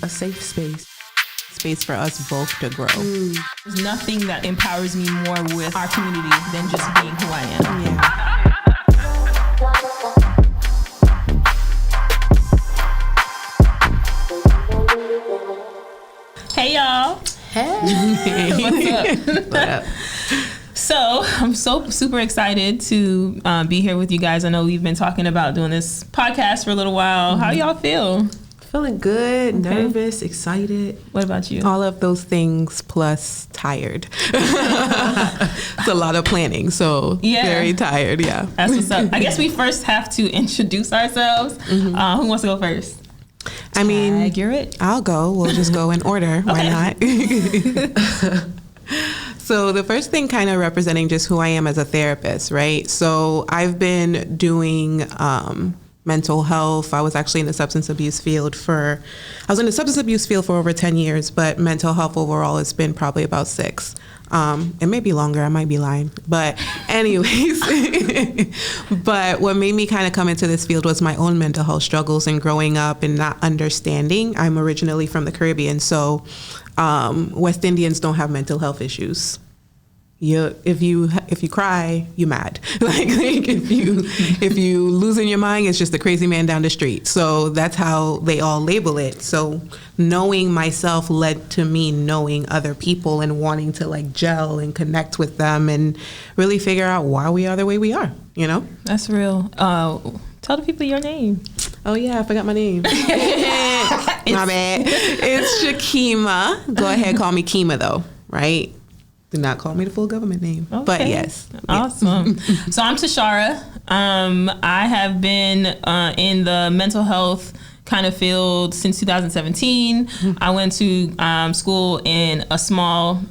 a safe space for us both to grow. There's nothing that empowers me more with our community than just being who I am. Yeah. Hey y'all. Hey. What's up? So I'm so super excited to be here with you guys. I know we've been talking about doing this podcast for a little while. How y'all feel? Feeling good, nervous, excited. What about you? All of those things plus tired. It's a lot of planning, so very tired, yeah. That's what's up. I guess we first have to introduce ourselves. Who wants to go first? I mean, you're it. I'll go. We'll just go in order. Why not? So the first thing kind of representing just who I am as a therapist, right? So I've been doing mental health. I was actually in the substance abuse field for over 10 years, but mental health overall has been probably about 6. It may be longer, I might be lying. But anyways, but what made me kind of come into this field was my own mental health struggles and growing up and not understanding. I'm originally from the Caribbean, so West Indians don't have mental health issues. If you cry, you mad. like if you losing your mind, it's just a crazy man down the street. So that's how they all label it. So knowing myself led to me knowing other people and wanting to like gel and connect with them and really figure out why we are the way we are. You know, that's real. Tell the people your name. Oh yeah, I forgot my name. My bad. It's Shakima. Go ahead, call me Kima though. Right. Do not call me the full government name, but yes. Awesome. So I'm Tashara. I have been in the mental health kind of field since 2017. I went to school in a small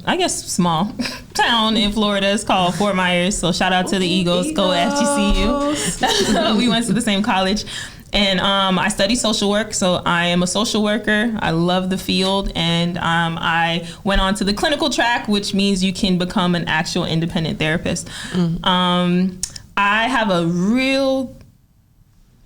town in Florida. It's called Fort Myers. So shout out to the Eagles. Go FGCU. We went to the same college. And I study social work, so I am a social worker. I love the field, and I went on to the clinical track, which means you can become an actual independent therapist. I have a real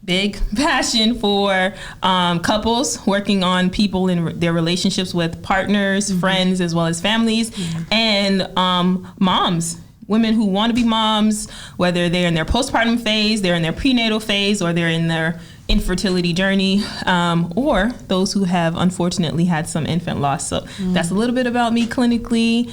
big passion for couples, working on people in their relationships with partners, friends, as well as families, and moms. Women who want to be moms, whether they're in their postpartum phase, they're in their prenatal phase, or they're in their infertility journey, or those who have unfortunately had some infant loss. So that's a little bit about me clinically.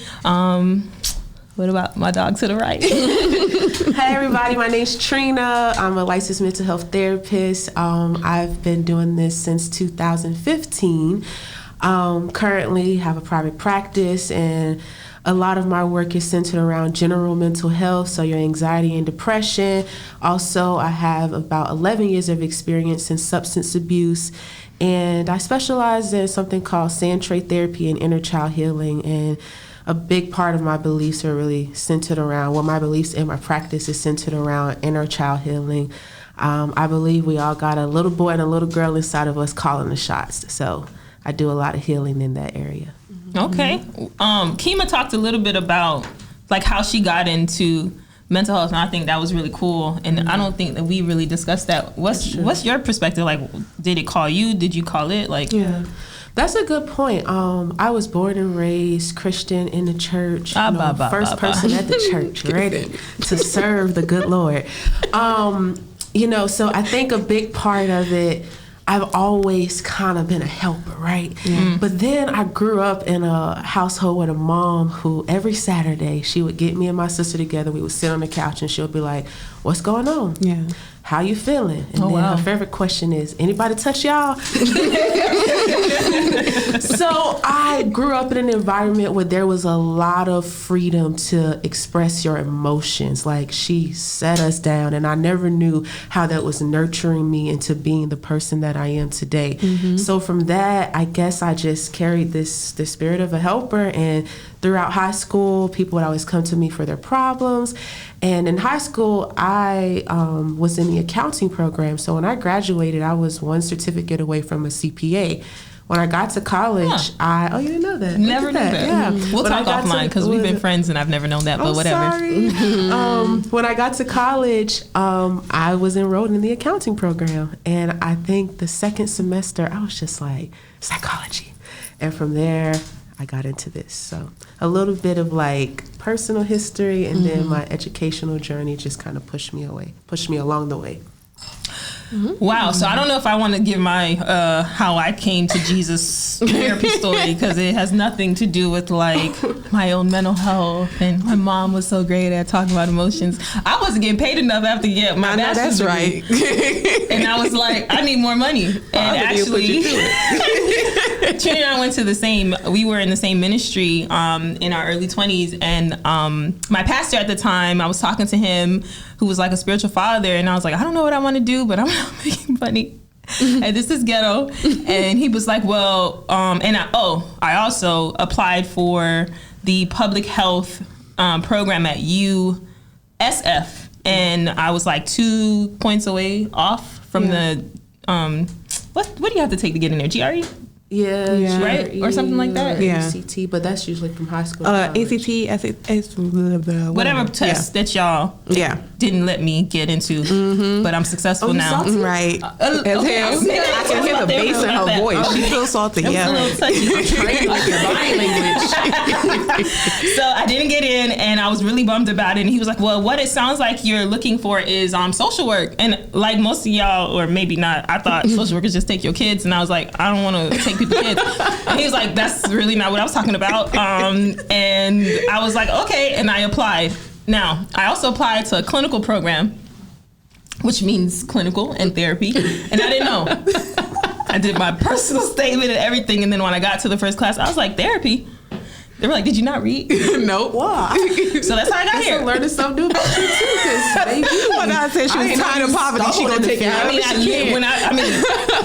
What about my dog to the right? Hey everybody, my name's Trina. I'm a licensed mental health therapist. I've been doing this since 2015. Currently have a private practice, and a lot of my work is centered around general mental health, so your anxiety and depression. Also, I have about 11 years of experience in substance abuse, and I specialize in something called sand tray therapy and inner child healing. And a big part of my beliefs are really centered around, my beliefs in my practice is centered around inner child healing. I believe we all got a little boy and a little girl inside of us calling the shots, so I do a lot of healing in that area. Okay. Kima talked a little bit about like how she got into mental health, and I think that was really cool. And I don't think that we really discussed that. What's your perspective? Like, did it call you? Did you call it? Like, yeah, that's a good point. I was born and raised Christian in the church. First person at the church, ready to serve the good Lord. So I think a big part of it, I've always kind of been a helper, right? Yeah. But then I grew up in a household with a mom who every Saturday she would get me and my sister together. We would sit on the couch and she'll be like, "What's going on? Yeah. How you feeling?" And then her favorite question is, "Anybody touch y'all?" So I grew up in an environment where there was a lot of freedom to express your emotions. Like, she set us down, and I never knew how that was nurturing me into being the person that I am today. So from that, I guess I just carried the spirit of a helper, and throughout high school, people would always come to me for their problems. And in high school, I was in the accounting program. So when I graduated, I was one certificate away from a CPA, When I got to college, oh, you didn't know that? Never knew that. Yeah. We'll talk offline because we've been friends and I've never known that, but whatever. Sorry. When I got to college, I was enrolled in the accounting program. And I think the second semester, I was just like, psychology. And from there, I got into this. So a little bit of like personal history, and then my educational journey just kind of pushed me along the way. Wow. So I don't know if I want to give my how I came to Jesus therapy story, because it has nothing to do with like my own mental health, and my mom was so great at talking about emotions. I wasn't getting paid enough after get my bachelor's degree. That's right. And I was like, I need more money. And actually, Trinity and I went to we were in the same ministry in our early 20s. And my pastor at the time, I was talking to him, who was like a spiritual father. And I was like, I don't know what I want to do, but I'm not making money. And this is ghetto. And he was like, well, I also applied for the public health program at USF. And I was like 2 points away off from the, what do you have to take to get in there? GRE? Yeah. Right? Or something like that? Yeah. ACT, but that's usually from high school. ACT, whatever test that y'all didn't let me get into, but I'm successful now. Salty? Right. I can hear the bass in her voice. She feels salty. A little touchy. Like your body language. So I didn't get in, and I was really bummed about it. And he was like, well, what it sounds like you're looking for is social work. And like most of y'all, or maybe not, I thought social workers just take your kids. And I was like, I don't want to take people's kids. And he was like, that's really not what I was talking about. And I was like, okay. And I applied. Now, I also applied to a clinical program, which means clinical and therapy. And I didn't know. I did my personal statement and everything. And then when I got to the first class, I was like, therapy? They were like, did you not read? Nope. Why? So that's how I got here. Learning something new about you too, because baby. When I said she was tired of poverty, she gonna take it out.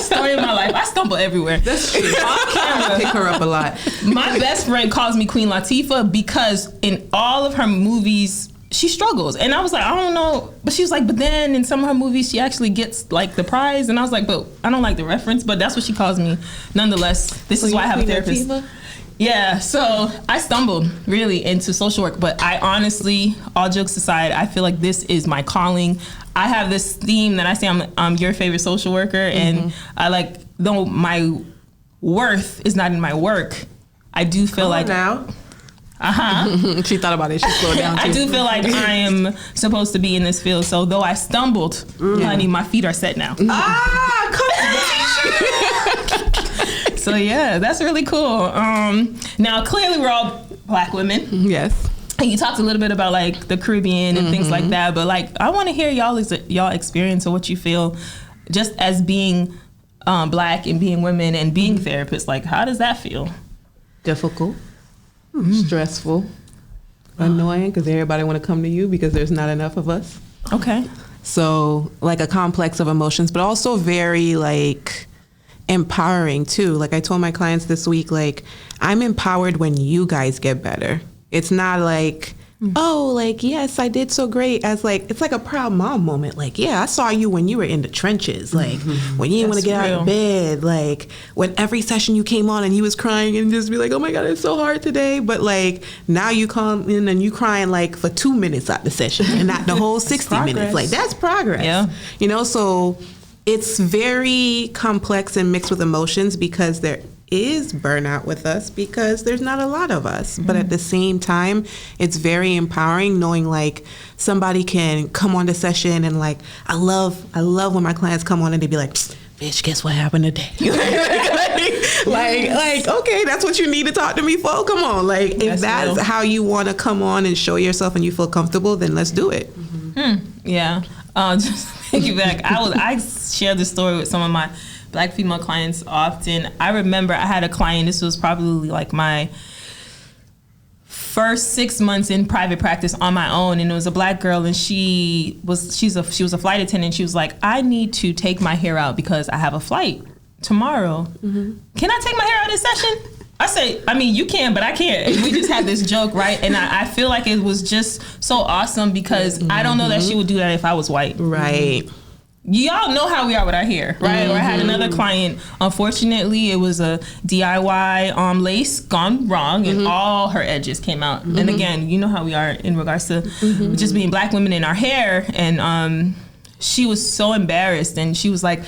Story of my life, I stumble everywhere. That's true. Off camera, Pick her up a lot. my best friend calls me Queen Latifah because in all of her movies, she struggles. And I was like, I don't know. But she was like, but then in some of her movies, she actually gets like the prize. And I was like, but I don't like the reference, but that's what she calls me. Nonetheless, this is why I have a therapist. Yeah, so I stumbled really into social work, but I honestly, all jokes aside, I feel like this is my calling. I have this theme that I say I'm your favorite social worker, and I like, though my worth is not in my work, I do feel like now. She thought about it. She slowed down too. I do feel like I am supposed to be in this field. So though I stumbled, honey, my feet are set now. So yeah, that's really cool. Now clearly we're all Black women. Yes. And you talked a little bit about like the Caribbean and things like that, but like I want to hear y'all experience or what you feel just as being Black and being women and being therapists. Like, how does that feel? Difficult, stressful, annoying, because everybody want to come to you because there's not enough of us. Okay. So like a complex of emotions, but also very like empowering too. Like I told my clients this week, like I'm empowered when you guys get better. It's not like, oh, like, yes, I did so great, as like, it's like a proud mom moment. Like, yeah, I saw you when you were in the trenches, like when you didn't want to get out of bed, like when every session you came on and you was crying and just be like, oh my God, it's so hard today. But like now you come in and you crying like for 2 minutes out the session and not the whole 60 minutes. Like that's progress. Yeah. You know, so it's very complex and mixed with emotions because there is burnout with us because there's not a lot of us. But at the same time, it's very empowering knowing like somebody can come on the session and like, I love when my clients come on and they be like, bitch, guess what happened today? like, okay, that's what you need to talk to me for? Come on. Like, if that's how you want to come on and show yourself and you feel comfortable, then let's do it. Yeah. Just piggyback. I share this story with some of my Black female clients often. I remember I had a client, this was probably like my first 6 months in private practice on my own, and it was a Black girl, and she was a flight attendant. She was like, I need to take my hair out because I have a flight tomorrow. Can I take my hair out this session? I say, I mean, you can, but I can't. And we just had this joke, right? And I feel like it was just so awesome because I don't know that she would do that if I was white. Right. y'all know how we are with our hair, right? Or I had another client, unfortunately, it was a DIY lace gone wrong, and all her edges came out. And again, you know how we are in regards to just being Black women in our hair. And she was so embarrassed, and she was like,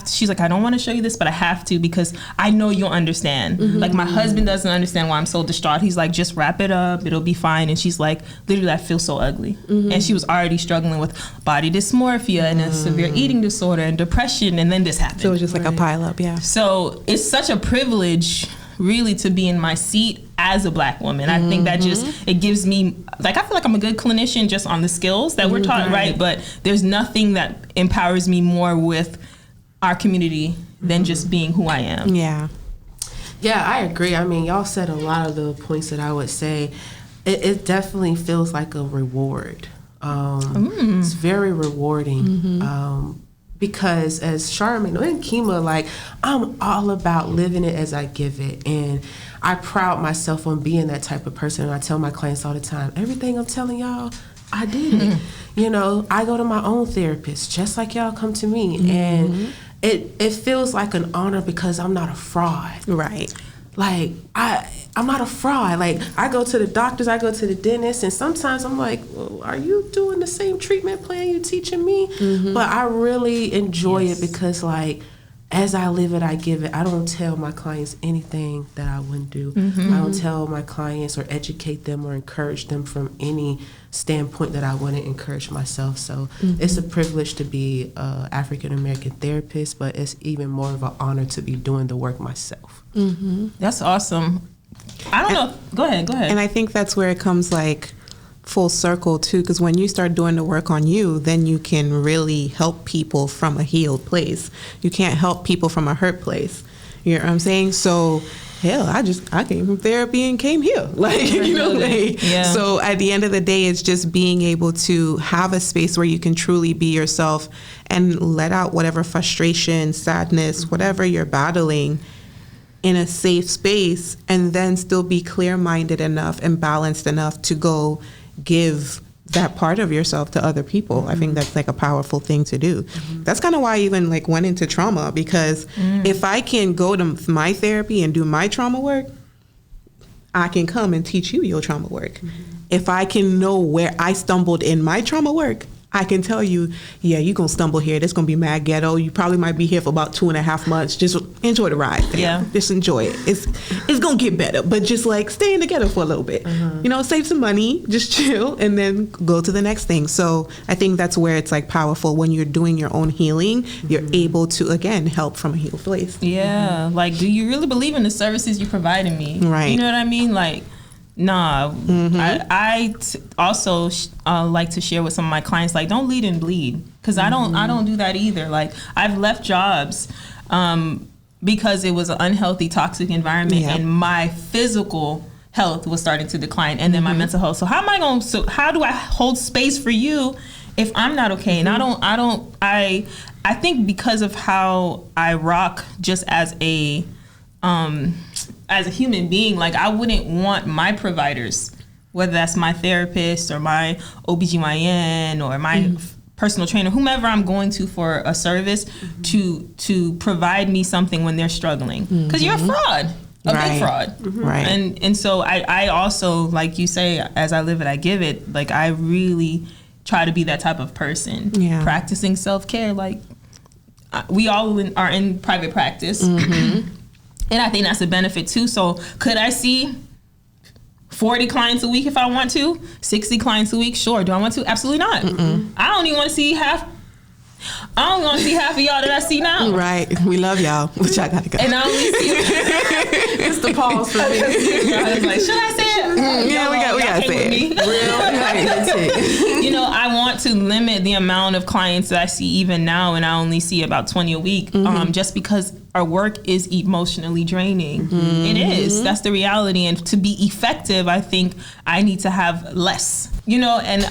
she's like, I don't want to show you this, but I have to, because I know you'll understand. Like, my husband doesn't understand why I'm so distraught. He's like, just wrap it up, it'll be fine. And she's like, literally, I feel so ugly. And she was already struggling with body dysmorphia and a severe eating disorder and depression, and then this happened. So it was just like a pile up, yeah. So it's such a privilege, really, to be in my seat as a Black woman. I think that just, it gives me, like, I feel like I'm a good clinician just on the skills that we're taught, right? But there's nothing that empowers me more with our community than just being who I am. Yeah. Yeah, I agree. I mean, y'all said a lot of the points that I would say. It definitely feels like a reward. It's very rewarding. Because as Charmaine and Kima, like, I'm all about living it as I give it. And I pride myself on being that type of person. And I tell my clients all the time, everything I'm telling y'all, I did it. You know, I go to my own therapist, just like y'all come to me. And it feels like an honor because I'm not a fraud. Right. Like, I'm not a fraud. Like, I go to the doctors, I go to the dentist, and sometimes I'm like, well, are you doing the same treatment plan you teaching me? But I really enjoy it because, like, as I live it, I give it. I don't tell my clients anything that I wouldn't do. I don't tell my clients or educate them or encourage them from any standpoint that I wouldn't encourage myself. So it's a privilege to be an African-American therapist, but it's even more of an honor to be doing the work myself. That's awesome. I don't know. Go ahead. And I think that's where it comes like full circle too, because when you start doing the work on you, then you can really help people from a healed place. You can't help people from a hurt place. You know what I'm saying? So hell, I came from therapy and came here. Like, you know, like, so at the end of the day, it's just being able to have a space where you can truly be yourself and let out whatever frustration, sadness, whatever you're battling in a safe space, and then still be clear-minded enough and balanced enough to go give that part of yourself to other people. I think that's like a powerful thing to do. That's kind of why I even like went into trauma, because if I can go to my therapy and do my trauma work, I can come and teach you your trauma work. If I can know where I stumbled in my trauma work, I can tell you, yeah, you're going to stumble here. This going to be mad ghetto. You probably might be here for about 2.5 months. Just enjoy the ride. Fam. Yeah. Just enjoy it. It's going to get better, but just like stay in the ghetto for a little bit. You know, save some money, just chill, and then go to the next thing. So I think that's where it's like powerful when you're doing your own healing, you're able to, again, help from a healed place. Yeah. Like, do you really believe in the services you provided me? Right. You know what I mean? Like, nah. I also like to share with some of my clients, like, don't lead and bleed, because I don't do that either. Like, I've left jobs because it was an unhealthy, toxic environment, and my physical health was starting to decline, and then my mental health. So how do I hold space for you if I'm not okay? And I think because of how I rock just as a human being, like, I wouldn't want my providers, whether that's my therapist or my OBGYN or my personal trainer, whomever I'm going to for a service, to provide me something when they're struggling. Because you're a fraud. A big fraud. Right. And so I also, like you say, as I live it, I give it. Like, I really try to be that type of person. Yeah. Practicing self-care. Like, we all are in private practice. And I think that's a benefit too. So could I see 40 clients a week if I want to? 60 clients a week? Sure. Do I want to? Absolutely not. I don't even want to see half. I don't want to see half of y'all that I see now. Right. We love y'all, but y'all gotta go. And I only see it's the pause for me. I was like, should I say it? Yeah, we gotta say it. You know, I want to limit the amount of clients that I see even now, and I only see about 20 a week, just because our work is emotionally draining. It is. That's the reality. And to be effective, I think I need to have less, you know, and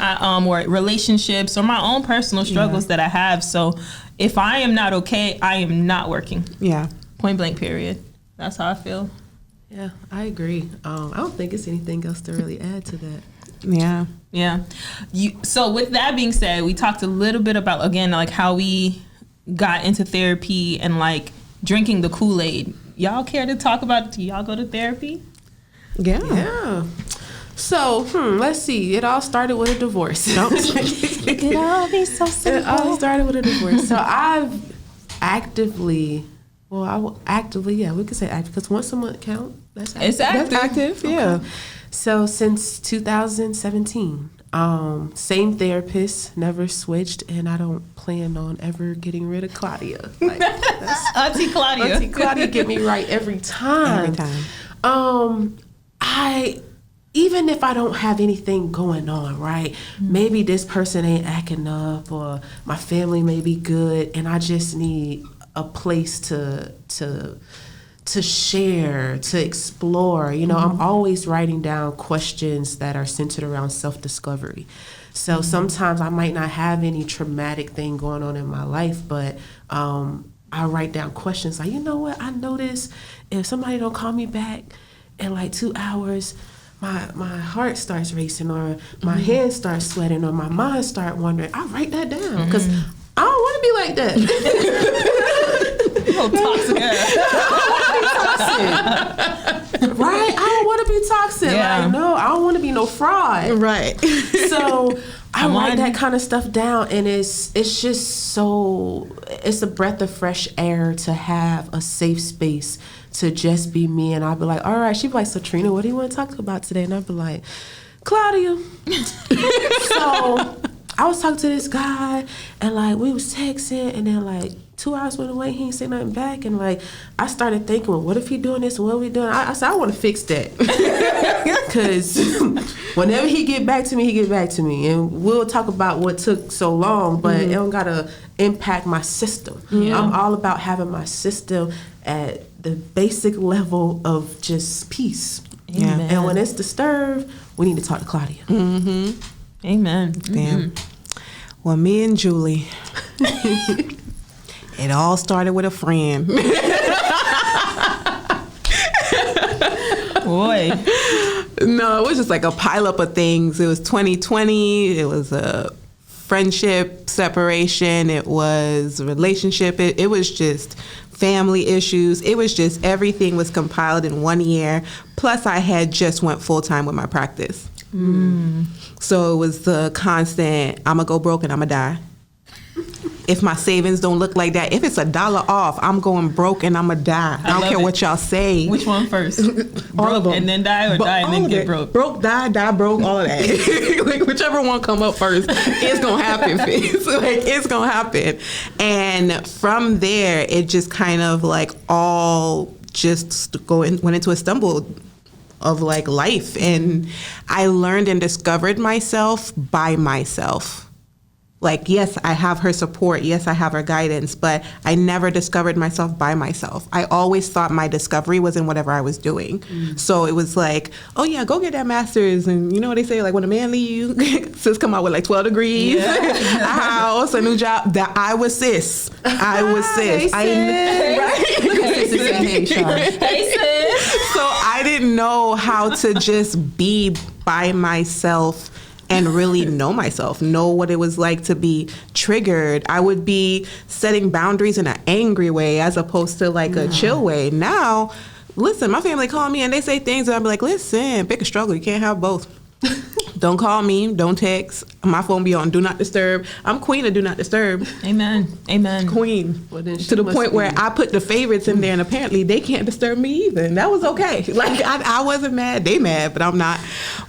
or relationships or my own personal struggles that I have. So if I am not okay, I am not working. Yeah. Point blank, period. That's how I feel. Yeah, I agree. I don't think it's anything else to really add to that. Yeah. Yeah. So with that being said, we talked a little bit about, again, like how we got into therapy and like drinking the Kool-Aid. Y'all care to talk about, do y'all go to therapy? Yeah. So, let's see. It all started with a divorce. It could all be so simple. It all started with a divorce. So I've actively, we could say active, because once a month count. That's active. It's active. That's active, yeah. Okay. So since 2017, same therapist, never switched, and I don't plan on ever getting rid of Claudia. Like, Auntie Claudia. Auntie Claudia get me right every time. Every time. Even if I don't have anything going on, right? Maybe this person ain't acting up, or my family may be good, and I just need a place to share, to explore. You know, I'm always writing down questions that are centered around self-discovery. So sometimes I might not have any traumatic thing going on in my life, but I write down questions like, you know what, I notice if somebody don't call me back in like 2 hours, my heart starts racing, or my hands start sweating, or my mind start wandering. I write that down because I don't want to be like that. Oh, toxic. Right? I don't want to be toxic. Yeah. Like, no, I don't want to be no fraud. Right. So I Come write on. that kind of stuff down, and it's just so, it's a breath of fresh air to have a safe space to just be me. And I'll be like, all right. She'd be like, so Trina, what do you want to talk about today? And I'd be like, Claudia. So I was talking to this guy, and like we was texting, and then like 2 hours went away, he ain't say nothing back, and like I started thinking, well, what if he doing this? What are we doing? I said I want to fix that, because whenever he get back to me, he get back to me, and we'll talk about what took so long, but it don't gotta impact my system. Yeah. I'm all about having my system at the basic level of just peace. Yeah. Amen. And when it's disturbed, we need to talk to Claudia. Amen. Damn. Well, me and Julie, it all started with a friend. Boy. No, it was just like a pileup of things. It was 2020. It was a friendship separation. It was a relationship. It was just family issues. It was just everything was compiled in 1 year. Plus, I had just went full time with my practice. So it was the constant, I'm going to go broke and I'm going to die. If my savings don't look like that, if it's $1 off, I'm going broke and I'm going to die. I don't love care it. what y'all say. Which one first? All of them. And then die, or But die and all then of get it. broke? Broke, die, broke, all of that. Like, whichever one come up first, it's going to happen, Fizz. Like, it's going to happen. And from there, it just kind of like all just went into a stumble of like life. And I learned and discovered myself by myself. Like, yes, I have her support. Yes, I have her guidance, but I never discovered myself by myself. I always thought my discovery was in whatever I was doing. So it was like, oh yeah, go get that master's. And you know what they say, like when a man leave you, sis come out with like 12 degrees, a house, a new job. That I was sis. I was sis. Hey, sis. So I didn't know how to just be by myself and really know myself, know what it was like to be triggered. I would be setting boundaries in an angry way as opposed to like a chill way. Now, listen, my family call me and they say things and I'll be like, listen, pick a struggle. You can't have both. Don't call me. Don't text. My phone be on Do Not Disturb. I'm queen of Do Not Disturb. Amen. Amen. Queen. Well, then she To the must point be. where I put the favorites in there and apparently they can't disturb me either. And that was okay. Like I wasn't mad. They mad, but I'm not.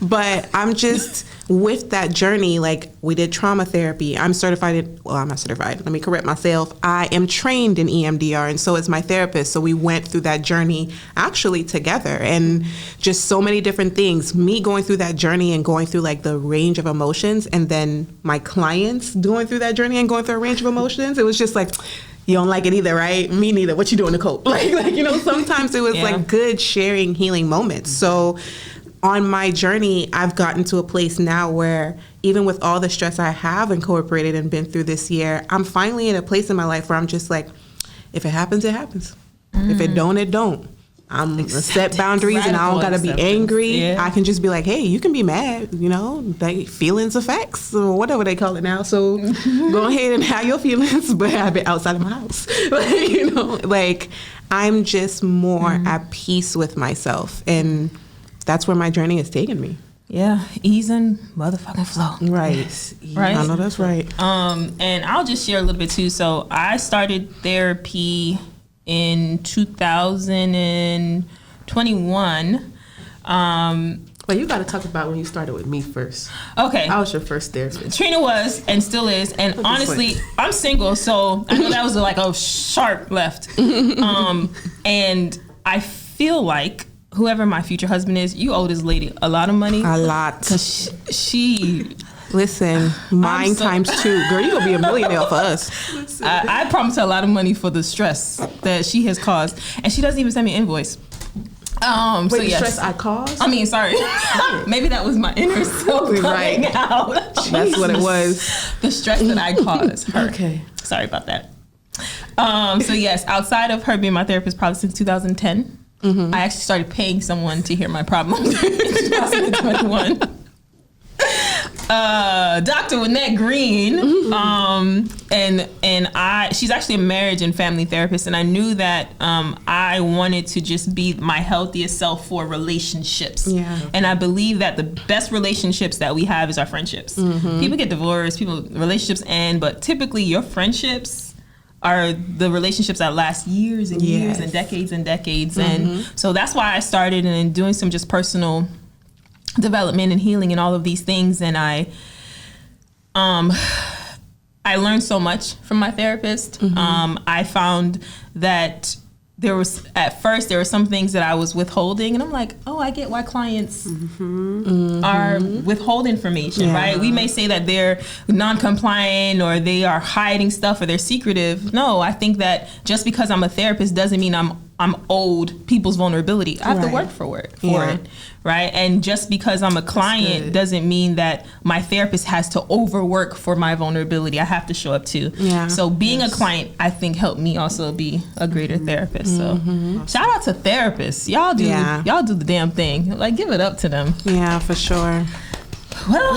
But I'm just with that journey. Like we did trauma therapy. I'm certified. Well, I'm not certified. Let me correct myself. I am trained in EMDR and so is my therapist. So we went through that journey actually together and just so many different things. Me going through that journey and going through like the range of emotions and then my clients going through that journey and going through a range of emotions. It was just like, you don't like it either, right? Me neither. What you doing to cope? Like you know, sometimes it was like good sharing, healing moments. So on my journey, I've gotten to a place now where even with all the stress I have incorporated and been through this year, I'm finally in a place in my life where I'm just like, if it happens, it happens. If it don't, it don't. I'm gonna set boundaries and I don't gotta be angry. Yeah. I can just be like, hey, you can be mad, you know, like feelings effects or whatever they call it now. So go ahead and have your feelings, but have it outside of my house. Like, you know, like I'm just more at peace with myself, and that's where my journey has taken me. Yeah, ease and motherfucking flow. Right. Yes. Right. I know that's right. And I'll just share a little bit too. So I started therapy in 2021. Well, you got to talk about when you started with me first. Okay. I was your first therapist. Trina was and still is, and honestly, I'm single, so I know that was like a sharp left. And I feel like whoever my future husband is, you owe this lady a lot of money. A lot. Cause she Listen, mine times 2. Girl, you gonna be a millionaire for us. I promised her a lot of money for the stress that she has caused, and she doesn't even send me an invoice. Wait, so the yes. stress I caused? I mean, sorry. Maybe that was my inner self coming Right. out. That's what it was. The stress that I caused her. Okay. Sorry about that. So yes, outside of her being my therapist probably since 2010, I actually started paying someone to hear my problems in 2021. Dr. Wynette Green, she's actually a marriage and family therapist, and I knew that I wanted to just be my healthiest self for relationships. Yeah. And I believe that the best relationships that we have is our friendships. People get divorced, relationships end, but typically your friendships are the relationships that last years and years and decades and decades. And so that's why I started and doing some just personal development and healing and all of these things. And I learned so much from my therapist. I found that there were some things that I was withholding, and I'm like, oh, I get why clients are withhold information, right? We may say that they're non-compliant or they are hiding stuff or they're secretive. No, I think that just because I'm a therapist doesn't mean I'm owed people's vulnerability. I have to work for it, right? And just because I'm a client doesn't mean that my therapist has to overwork for my vulnerability. I have to show up too. Yeah. So being a client, I think, helped me also be a greater therapist. So shout out to therapists. Y'all do the damn thing. Like, give it up to them. Yeah, for sure. Well,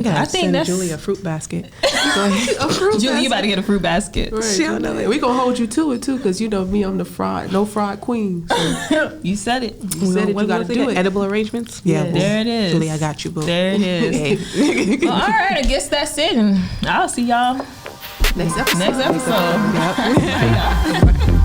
I think that's Julie a fruit basket. Go ahead. Julie, you about to get a fruit basket. Right. She don't know that. We gonna hold you to it too, because you know me, I'm the no fraud queen. So. You said it. You said it. You gotta do it. Edible arrangements. Yeah, there it is. Julie, I got you, boo. There it is. Well, all right, I guess that's it, and I'll see y'all next episode. Yep.